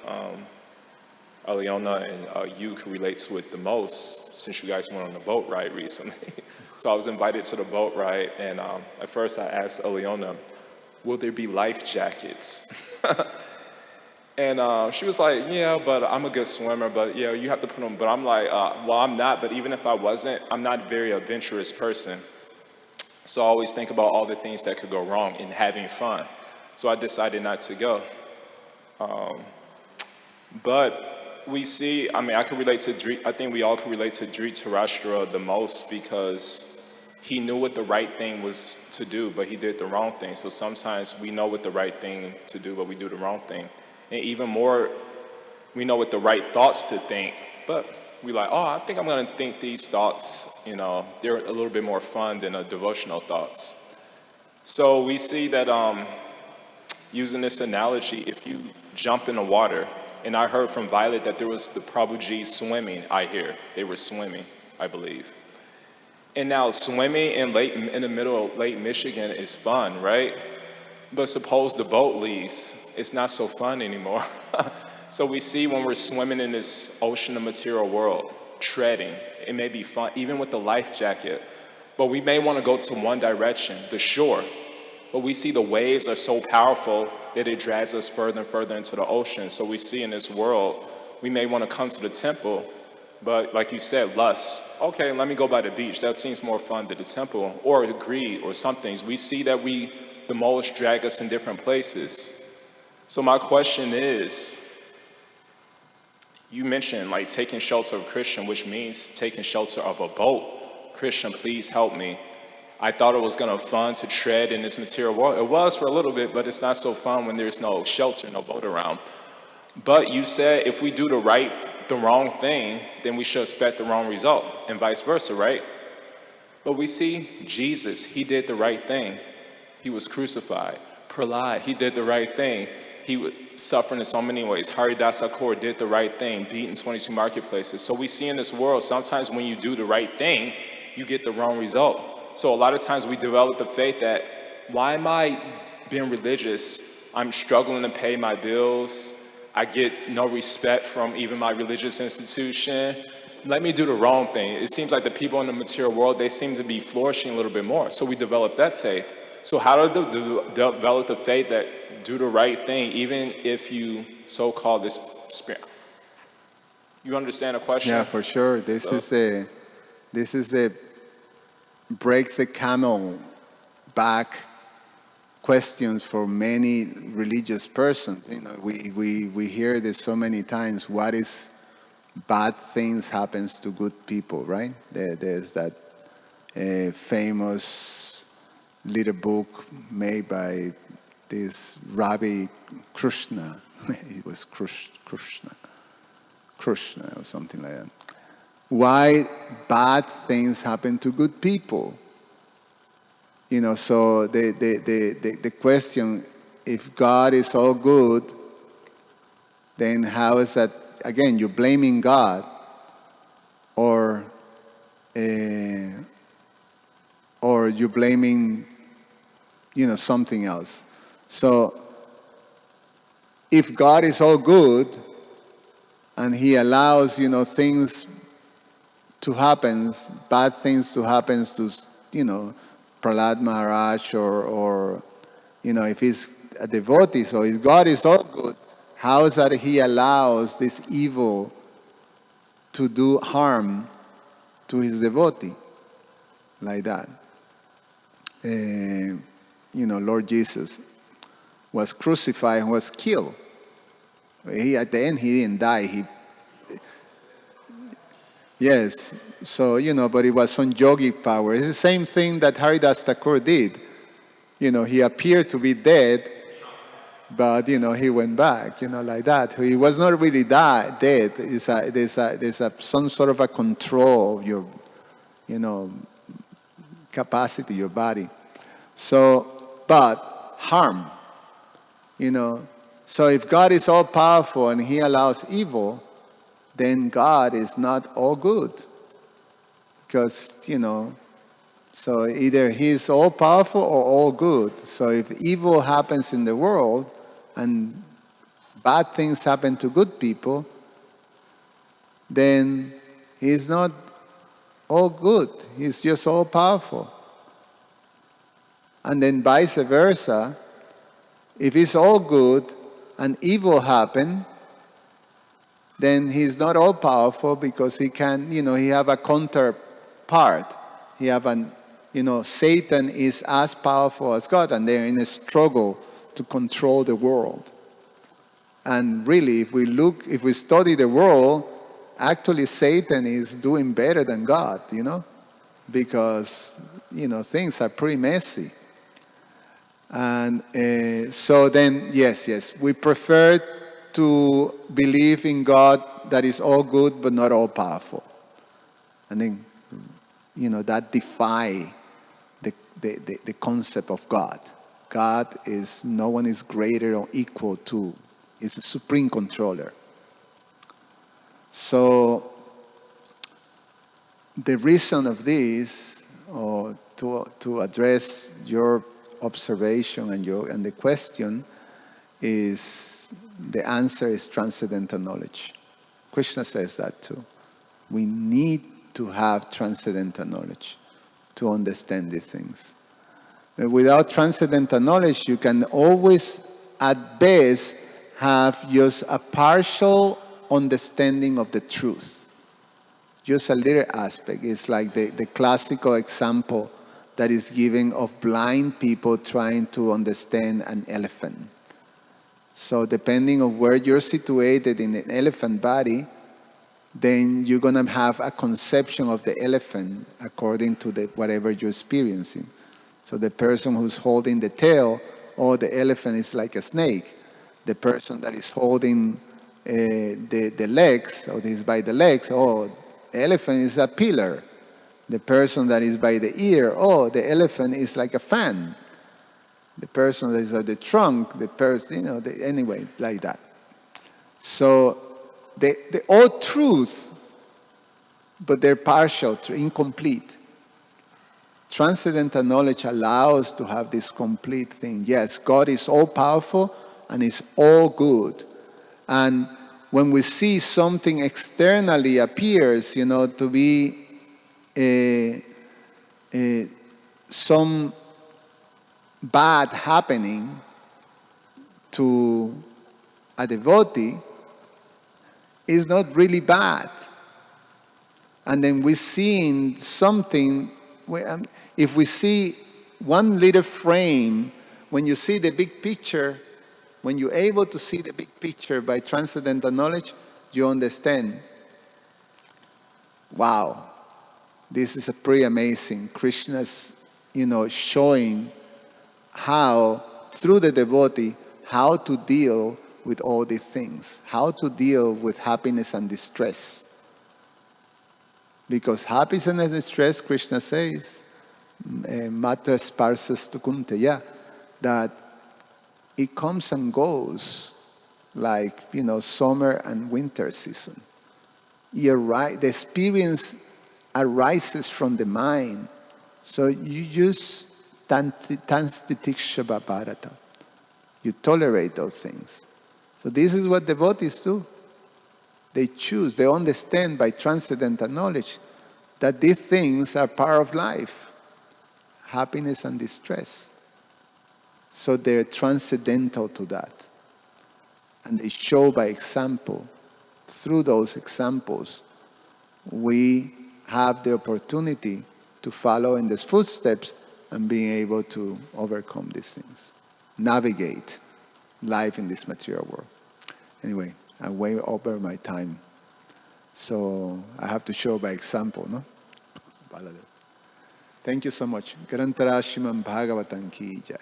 Aliona and you can relate to it the most since you guys went on the boat ride recently. So I was invited to the boat ride, and at first I asked Aliona, will there be life jackets? And she was like, yeah, but I'm a good swimmer, but yeah, you have to put them. But I'm like, well, I'm not, but even if I wasn't, I'm not a very adventurous person. So I always think about all the things that could go wrong in having fun. So I decided not to go. But we see, I can relate to I think we all can relate to Dhritarashtra the most because he knew what the right thing was to do, but he did the wrong thing. So sometimes we know what the right thing to do, but we do the wrong thing. And even more, we know what the right thoughts to think, but we're like, oh, I think I'm going to think these thoughts, they're a little bit more fun than devotional thoughts. So we see that using this analogy, if you jump in the water, and I heard from Violet that there was the Prabhuji swimming, they were swimming, I believe. And now swimming in the middle of Lake Michigan is fun, right? But suppose the boat leaves, it's not so fun anymore. So we see when we're swimming in this ocean of material world, treading, it may be fun, even with the life jacket, but we may want to go to one direction, the shore. But we see the waves are so powerful that it drags us further and further into the ocean. So we see in this world, we may want to come to the temple, but like you said, lust. Okay, let me go by the beach. That seems more fun than the temple, or greed, or some things. We see that the moles drag us in different places. So my question is, you mentioned like taking shelter of Krishna, which means taking shelter of a boat. Krishna, please help me. I thought it was gonna fun to tread in this material world. It was for a little bit, but it's not so fun when there's no shelter, no boat around. But you said if we do the wrong thing, then we should expect the wrong result, and vice versa, right? But we see Jesus, he did the right thing. He was crucified. Prahlad, he did the right thing. He was suffering in so many ways. Dasa did the right thing, beaten 22 marketplaces. So we see in this world, sometimes when you do the right thing, you get the wrong result. So a lot of times we develop the faith that, why am I being religious? I'm struggling to pay my bills. I get no respect from even my religious institution. Let me do the wrong thing. It seems like the people in the material world, they seem to be flourishing a little bit more. So we develop that faith. So how to develop the faith that do the right thing, even if you so-called this spirit? You understand the question? Yeah, for sure. This is a breaks the camel back questions for many religious persons. You know, we hear this so many times. What is bad things happens to good people, right? There's that famous little book made by this Rabbi Krishna. It was Krishna or something like that. Why bad things happen to good people? You know, so the question, if God is all good, then how is that, again, you're blaming God or you're blaming, you know, something else. So if God is all good and he allows, you know, things to happen, bad things to happen to, you know, Prahlad Maharaj or, you know, if he's a devotee, so if God is all good, how is that he allows this evil to do harm to his devotee? Like that. You know, Lord Jesus was crucified and was killed. At the end, he didn't die. Yes, so, you know, but it was some yogic power. It's the same thing that Haridas Thakur did. You know, he appeared to be dead, but, you know, he went back, you know, like that. He was not really dead. There's some sort of a control of your, you know, capacity, your body. So, but harm, you know. So if God is all powerful and he allows evil, then God is not all good. Because, you know, so either he's all powerful or all good. So if evil happens in the world and bad things happen to good people, then he's not all good. He's just all powerful. And then vice versa, if he's all good and evil happen, then he's not all powerful because he can, you know, he have a counterpart. He have an, you know, Satan is as powerful as God, and they're in a struggle to control the world. And really, if we study the world, actually Satan is doing better than God, you know, because, you know, things are pretty messy. And so then, yes, we prefer to believe in God that is all good but not all powerful. And then, you know, that defy the concept of God. God is, no one is greater or equal to, is the supreme controller. So the reason of this, or to address your observation and the question, is the answer is transcendental knowledge. Krishna says that too. We need to have transcendental knowledge to understand these things. Without transcendental knowledge, you can always, at best, have just a partial understanding of the truth. Just a little aspect. It's like the classical example that is given of blind people trying to understand an elephant. So depending on where you're situated in an elephant body, then you're going to have a conception of the elephant according to whatever you're experiencing. So the person who's holding the tail, oh, the elephant is like a snake. The person that is holding the legs, or is by the legs, oh, the elephant is a pillar. The person that is by the ear, oh, the elephant is like a fan. the person that is at the trunk, the person, anyway, like that. So they all truth, but they're partial, incomplete. Transcendental knowledge allows to have this complete thing. Yes, God is all powerful and is all good. And when we see something externally appears, to be some bad happening to a devotee, is not really bad. And then we see something, if we see one little frame, when you see the big picture, when you're able to see the big picture by transcendental knowledge, you understand, wow, this is a pretty amazing. Krishna's, showing how, through the devotee, how to deal with all these things, how to deal with happiness and distress. Because happiness and distress, Krishna says, matra sparsas tu kunteya, that it comes and goes like, summer and winter season. You're right, the experience arises from the mind. So you use tanstitiksha bharata. You tolerate those things. So this is what devotees do. They choose, they understand by transcendental knowledge that these things are part of life. Happiness and distress. So they're transcendental to that. And they show by example. Through those examples, we have the opportunity to follow in these footsteps and being able to overcome these things. Navigate life in this material world. Anyway, I'm way over my time. So I have to show by example, no? Thank you so much. Grantara Srimad Bhagavatam ki jai.